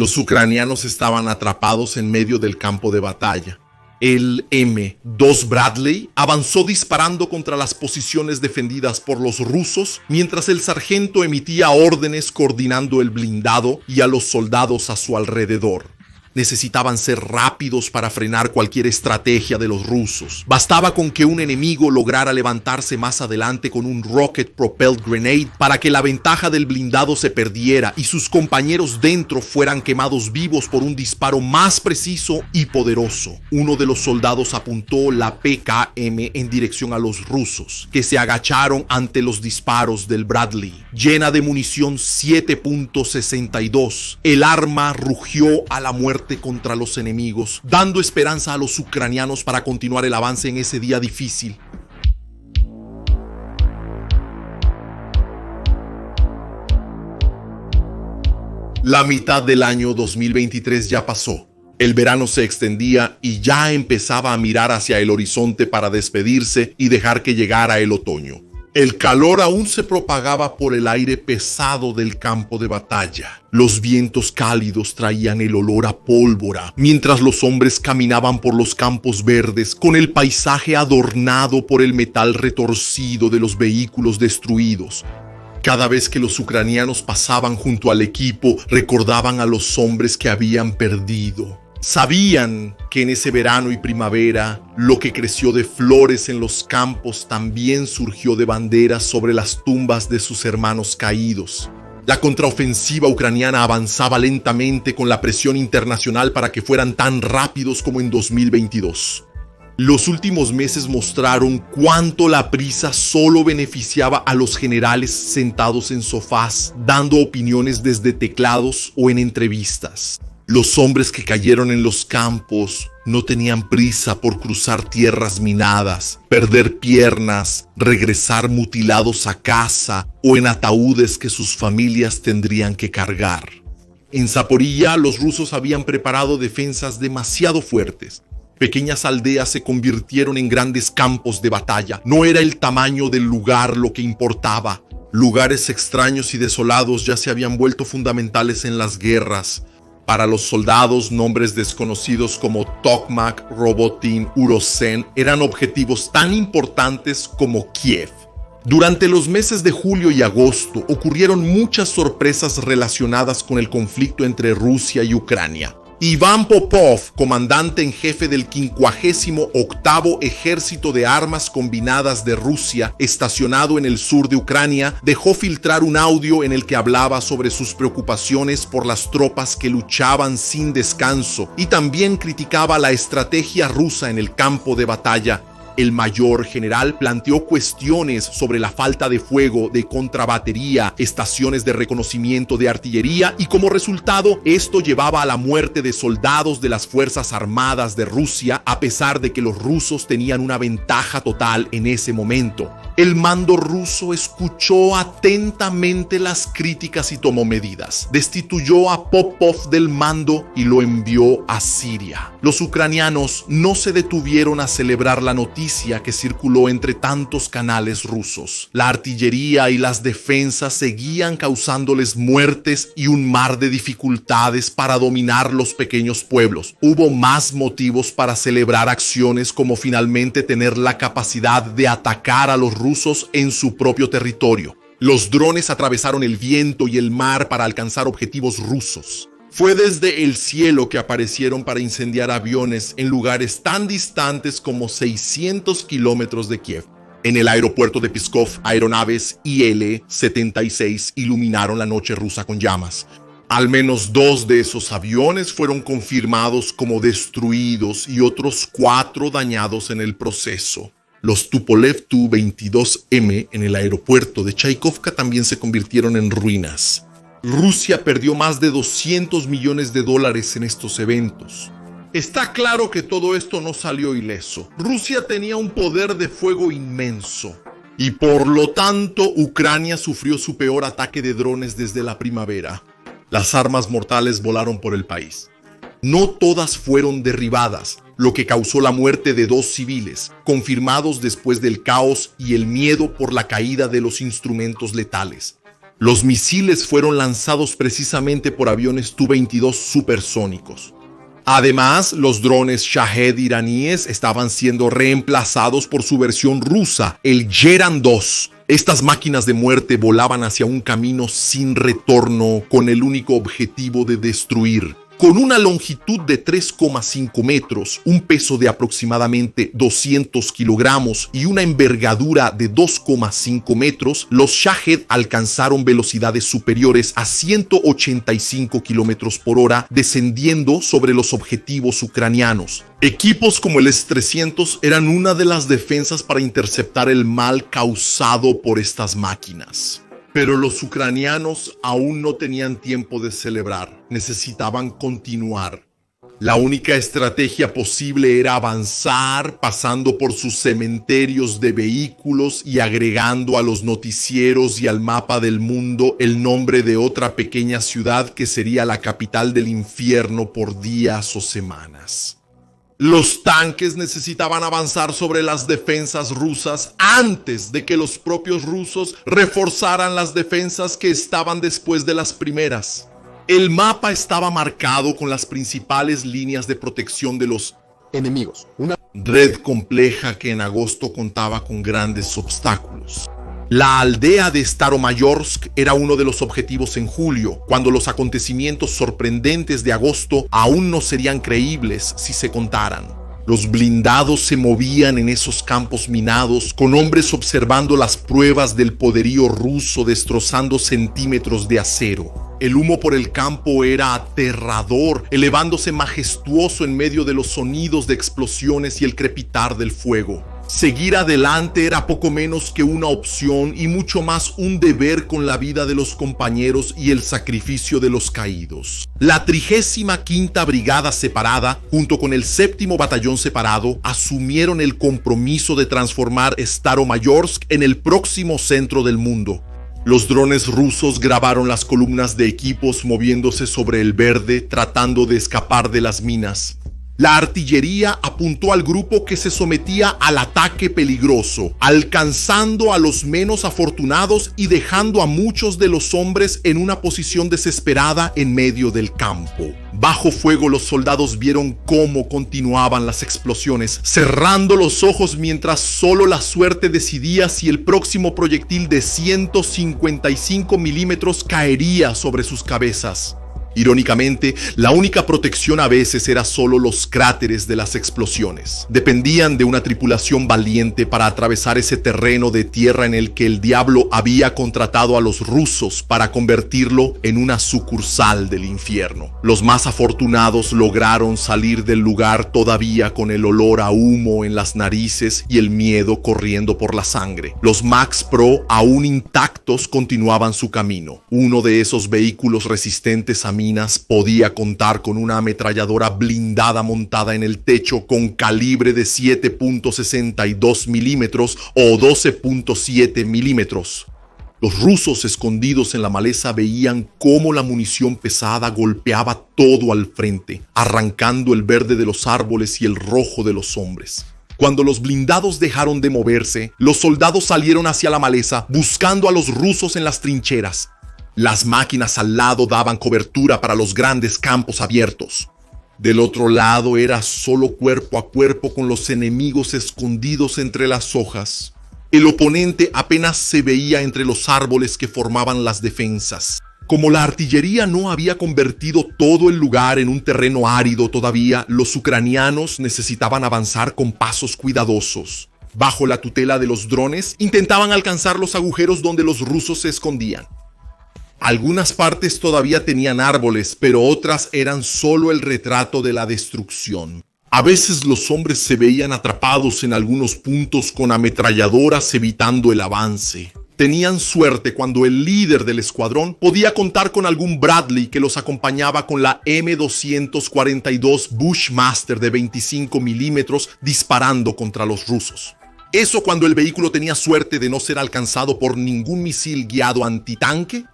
Los ucranianos estaban atrapados en medio del campo de batalla. El M2 Bradley avanzó disparando contra las posiciones defendidas por los rusos, mientras el sargento emitía órdenes coordinando el blindado y a los soldados a su alrededor. Necesitaban ser rápidos para frenar cualquier estrategia de los rusos. Bastaba con que un enemigo lograra levantarse más adelante con un rocket propelled grenade para que la ventaja del blindado se perdiera y sus compañeros dentro fueran quemados vivos por un disparo más preciso y poderoso. Uno de los soldados apuntó la PKM en dirección a los rusos, que se agacharon ante los disparos del Bradley. Llena de munición 7.62, el arma rugió a la muerte contra los enemigos, dando esperanza a los ucranianos para continuar el avance en ese día difícil. La mitad del año 2023 ya pasó. El verano se extendía y ya empezaba a mirar hacia el horizonte para despedirse y dejar que llegara el otoño. El calor aún se propagaba por el aire pesado del campo de batalla. Los vientos cálidos traían el olor a pólvora, mientras los hombres caminaban por los campos verdes con el paisaje adornado por el metal retorcido de los vehículos destruidos. Cada vez que los ucranianos pasaban junto al equipo, recordaban a los hombres que habían perdido. Sabían que en ese verano y primavera, lo que creció de flores en los campos también surgió de banderas sobre las tumbas de sus hermanos caídos. La contraofensiva ucraniana avanzaba lentamente con la presión internacional para que fueran tan rápidos como en 2022. Los últimos meses mostraron cuánto la prisa solo beneficiaba a los generales sentados en sofás, dando opiniones desde teclados o en entrevistas. Los hombres que cayeron en los campos no tenían prisa por cruzar tierras minadas, perder piernas, regresar mutilados a casa o en ataúdes que sus familias tendrían que cargar. En Zaporilla, los rusos habían preparado defensas demasiado fuertes. Pequeñas aldeas se convirtieron en grandes campos de batalla. No era el tamaño del lugar lo que importaba. Lugares extraños y desolados ya se habían vuelto fundamentales en las guerras. Para los soldados, nombres desconocidos como Tokmak, Robotin, Urosen eran objetivos tan importantes como Kiev. Durante los meses de julio y agosto ocurrieron muchas sorpresas relacionadas con el conflicto entre Rusia y Ucrania. Iván Popov, comandante en jefe del 58º Ejército de Armas Combinadas de Rusia, estacionado en el sur de Ucrania, dejó filtrar un audio en el que hablaba sobre sus preocupaciones por las tropas que luchaban sin descanso y también criticaba la estrategia rusa en el campo de batalla. El mayor general planteó cuestiones sobre la falta de fuego de contrabatería, estaciones de reconocimiento de artillería y como resultado esto llevaba a la muerte de soldados de las Fuerzas Armadas de Rusia a pesar de que los rusos tenían una ventaja total en ese momento. El mando ruso escuchó atentamente las críticas y tomó medidas. Destituyó a Popov del mando y lo envió a Siria. Los ucranianos no se detuvieron a celebrar la noticia que circuló entre tantos canales rusos. La artillería y las defensas seguían causándoles muertes y un mar de dificultades para dominar los pequeños pueblos. Hubo más motivos para celebrar acciones como finalmente tener la capacidad de atacar a los rusos en su propio territorio. Los drones atravesaron el viento y el mar para alcanzar objetivos rusos. Fue desde el cielo que aparecieron para incendiar aviones en lugares tan distantes como 600 kilómetros de Kiev. En el aeropuerto de Pskov, aeronaves Il-76 iluminaron la noche rusa con llamas. Al menos 2 de esos aviones fueron confirmados como destruidos y otros 4 dañados en el proceso. Los Tupolev Tu-22M en el aeropuerto de Chaikovka también se convirtieron en ruinas. Rusia perdió más de $200 millones en estos eventos. Está claro que todo esto no salió ileso. Rusia tenía un poder de fuego inmenso y por lo tanto Ucrania sufrió su peor ataque de drones desde la primavera. Las armas mortales volaron por el país. No todas fueron derribadas, lo que causó la muerte de 2 civiles, confirmados después del caos y el miedo por la caída de los instrumentos letales. Los misiles fueron lanzados precisamente por aviones Tu-22 supersónicos. Además, los drones Shahed iraníes estaban siendo reemplazados por su versión rusa, el Geran-2. Estas máquinas de muerte volaban hacia un camino sin retorno con el único objetivo de destruir. Con una longitud de 3,5 metros, un peso de aproximadamente 200 kilogramos y una envergadura de 2,5 metros, los Shahed alcanzaron velocidades superiores a 185 kilómetros por hora, descendiendo sobre los objetivos ucranianos. Equipos como el S-300 eran una de las defensas para interceptar el mal causado por estas máquinas. Pero los ucranianos aún no tenían tiempo de celebrar, necesitaban continuar. La única estrategia posible era avanzar, pasando por sus cementerios de vehículos y agregando a los noticieros y al mapa del mundo el nombre de otra pequeña ciudad que sería la capital del infierno por días o semanas. Los tanques necesitaban avanzar sobre las defensas rusas antes de que los propios rusos reforzaran las defensas que estaban después de las primeras. El mapa estaba marcado con las principales líneas de protección de los enemigos. Una red compleja que en agosto contaba con grandes obstáculos. La aldea de Staromayorsk era uno de los objetivos en julio, cuando los acontecimientos sorprendentes de agosto aún no serían creíbles si se contaran. Los blindados se movían en esos campos minados, con hombres observando las pruebas del poderío ruso destrozando centímetros de acero. El humo por el campo era aterrador, elevándose majestuoso en medio de los sonidos de explosiones y el crepitar del fuego. Seguir adelante era poco menos que una opción y mucho más un deber con la vida de los compañeros y el sacrificio de los caídos. La 35ª Brigada Separada, junto con el 7º Batallón Separado, asumieron el compromiso de transformar Staromayorsk en el próximo centro del mundo. Los drones rusos grabaron las columnas de equipos moviéndose sobre el verde, tratando de escapar de las minas. La artillería apuntó al grupo que se sometía al ataque peligroso, alcanzando a los menos afortunados y dejando a muchos de los hombres en una posición desesperada en medio del campo. Bajo fuego, los soldados vieron cómo continuaban las explosiones, cerrando los ojos mientras solo la suerte decidía si el próximo proyectil de 155 milímetros caería sobre sus cabezas. Irónicamente, la única protección a veces era solo los cráteres de las explosiones. Dependían de una tripulación valiente para atravesar ese terreno de tierra en el que el diablo había contratado a los rusos para convertirlo en una sucursal del infierno. Los más afortunados lograron salir del lugar todavía con el olor a humo en las narices y el miedo corriendo por la sangre. Los Max Pro, aún intactos, continuaban su camino. Uno de esos vehículos resistentes a podía contar con una ametralladora blindada montada en el techo con calibre de 7.62 milímetros o 12.7 milímetros. Los rusos escondidos en la maleza veían cómo la munición pesada golpeaba todo al frente, arrancando el verde de los árboles y el rojo de los hombres. Cuando los blindados dejaron de moverse, los soldados salieron hacia la maleza buscando a los rusos en las trincheras. Las máquinas al lado daban cobertura para los grandes campos abiertos. Del otro lado era solo cuerpo a cuerpo con los enemigos escondidos entre las hojas. El oponente apenas se veía entre los árboles que formaban las defensas. Como la artillería no había convertido todo el lugar en un terreno árido todavía, los ucranianos necesitaban avanzar con pasos cuidadosos. Bajo la tutela de los drones, intentaban alcanzar los agujeros donde los rusos se escondían. Algunas partes todavía tenían árboles, pero otras eran solo el retrato de la destrucción. A veces los hombres se veían atrapados en algunos puntos con ametralladoras evitando el avance. Tenían suerte cuando el líder del escuadrón podía contar con algún Bradley que los acompañaba con la M242 Bushmaster de 25 milímetros disparando contra los rusos. Eso cuando el vehículo tenía suerte de no ser alcanzado por ningún misil guiado antitanque.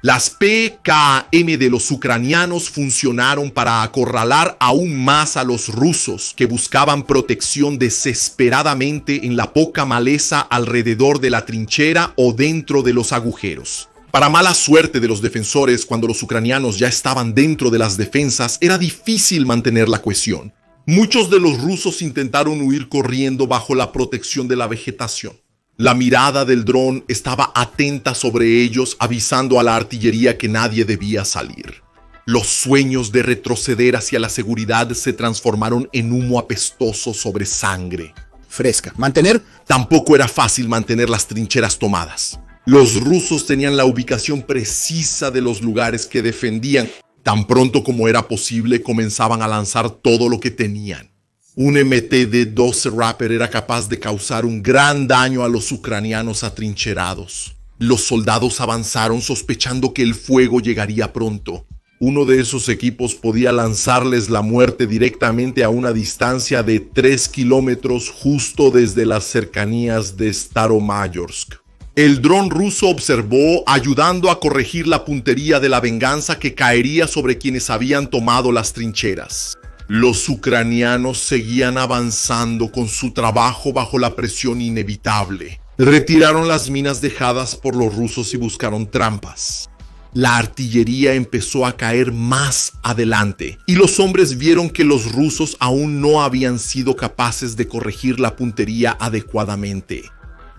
Las PKM de los ucranianos funcionaron para acorralar aún más a los rusos, que buscaban protección desesperadamente en la poca maleza alrededor de la trinchera o dentro de los agujeros. Para mala suerte de los defensores, cuando los ucranianos ya estaban dentro de las defensas, era difícil mantener la cohesión. Muchos de los rusos intentaron huir corriendo bajo la protección de la vegetación. La mirada del dron estaba atenta sobre ellos, avisando a la artillería que nadie debía salir. Los sueños de retroceder hacia la seguridad se transformaron en humo apestoso sobre sangre fresca. ¿Mantener? Tampoco era fácil mantener las trincheras tomadas. Los rusos tenían la ubicación precisa de los lugares que defendían. Tan pronto como era posible, comenzaban a lanzar todo lo que tenían. Un MTD-12 Raptor era capaz de causar un gran daño a los ucranianos atrincherados. Los soldados avanzaron sospechando que el fuego llegaría pronto. Uno de esos equipos podía lanzarles la muerte directamente a una distancia de 3 kilómetros justo desde las cercanías de Staromayorsk. El dron ruso observó, ayudando a corregir la puntería de la venganza que caería sobre quienes habían tomado las trincheras. Los ucranianos seguían avanzando con su trabajo bajo la presión inevitable. Retiraron las minas dejadas por los rusos y buscaron trampas. La artillería empezó a caer más adelante y los hombres vieron que los rusos aún no habían sido capaces de corregir la puntería adecuadamente.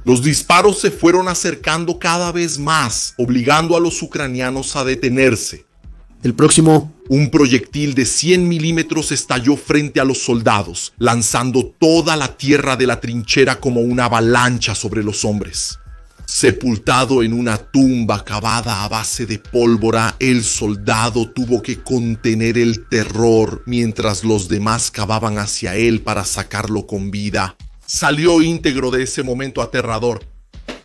Los disparos se fueron acercando cada vez más, obligando a los ucranianos a detenerse. El próximo. Un proyectil de 100 milímetros estalló frente a los soldados, lanzando toda la tierra de la trinchera como una avalancha sobre los hombres. Sepultado en una tumba cavada a base de pólvora, el soldado tuvo que contener el terror mientras los demás cavaban hacia él para sacarlo con vida. Salió íntegro de ese momento aterrador.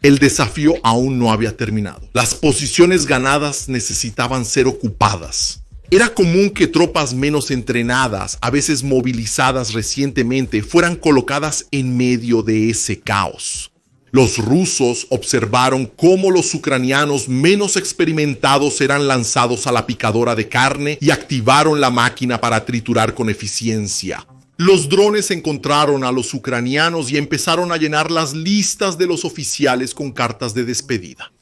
El desafío aún no había terminado. Las posiciones ganadas necesitaban ser ocupadas. Era común que tropas menos entrenadas, a veces movilizadas recientemente, fueran colocadas en medio de ese caos. Los rusos observaron cómo los ucranianos menos experimentados eran lanzados a la picadora de carne y activaron la máquina para triturar con eficiencia. Los drones encontraron a los ucranianos y empezaron a llenar las listas de los oficiales con cartas de despedida.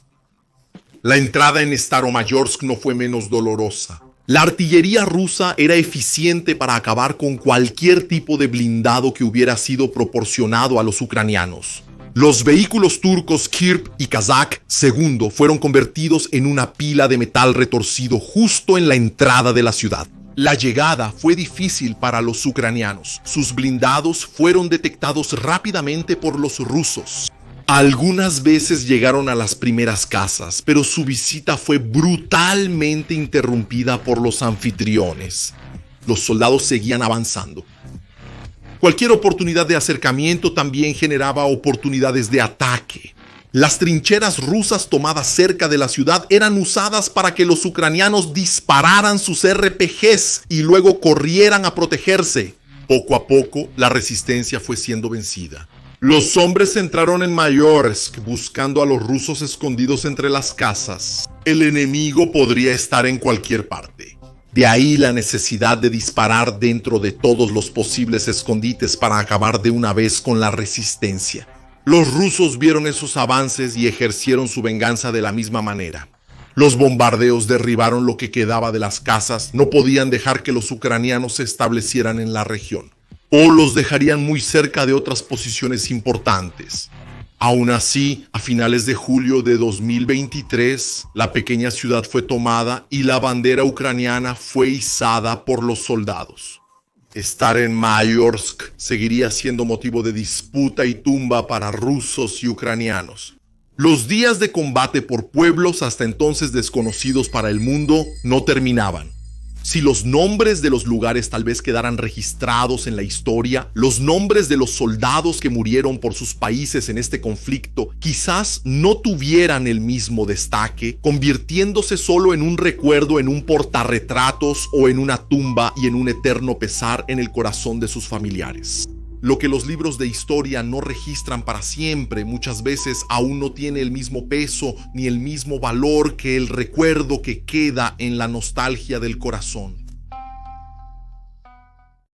La entrada en Staromayorsk no fue menos dolorosa. La artillería rusa era eficiente para acabar con cualquier tipo de blindado que hubiera sido proporcionado a los ucranianos. Los vehículos turcos Kirp y Kazak II fueron convertidos en una pila de metal retorcido justo en la entrada de la ciudad. La llegada fue difícil para los ucranianos. Sus blindados fueron detectados rápidamente por los rusos. Algunas veces llegaron a las primeras casas, pero su visita fue brutalmente interrumpida por los anfitriones. Los soldados seguían avanzando. Cualquier oportunidad de acercamiento también generaba oportunidades de ataque. Las trincheras rusas tomadas cerca de la ciudad eran usadas para que los ucranianos dispararan sus RPGs y luego corrieran a protegerse. Poco a poco, la resistencia fue siendo vencida. Los hombres entraron en Mayorsk buscando a los rusos escondidos entre las casas. El enemigo podría estar en cualquier parte. De ahí la necesidad de disparar dentro de todos los posibles escondites para acabar de una vez con la resistencia. Los rusos vieron esos avances y ejercieron su venganza de la misma manera. Los bombardeos derribaron lo que quedaba de las casas. No podían dejar que los ucranianos se establecieran en la región, o los dejarían muy cerca de otras posiciones importantes. Aún así, a finales de julio de 2023, la pequeña ciudad fue tomada y la bandera ucraniana fue izada por los soldados. Estar en Mayorsk seguiría siendo motivo de disputa y tumba para rusos y ucranianos. Los días de combate por pueblos hasta entonces desconocidos para el mundo no terminaban. Si los nombres de los lugares tal vez quedaran registrados en la historia, los nombres de los soldados que murieron por sus países en este conflicto quizás no tuvieran el mismo destaque, convirtiéndose solo en un recuerdo en un portarretratos o en una tumba y en un eterno pesar en el corazón de sus familiares. Lo que los libros de historia no registran para siempre muchas veces aún no tiene el mismo peso ni el mismo valor que el recuerdo que queda en la nostalgia del corazón.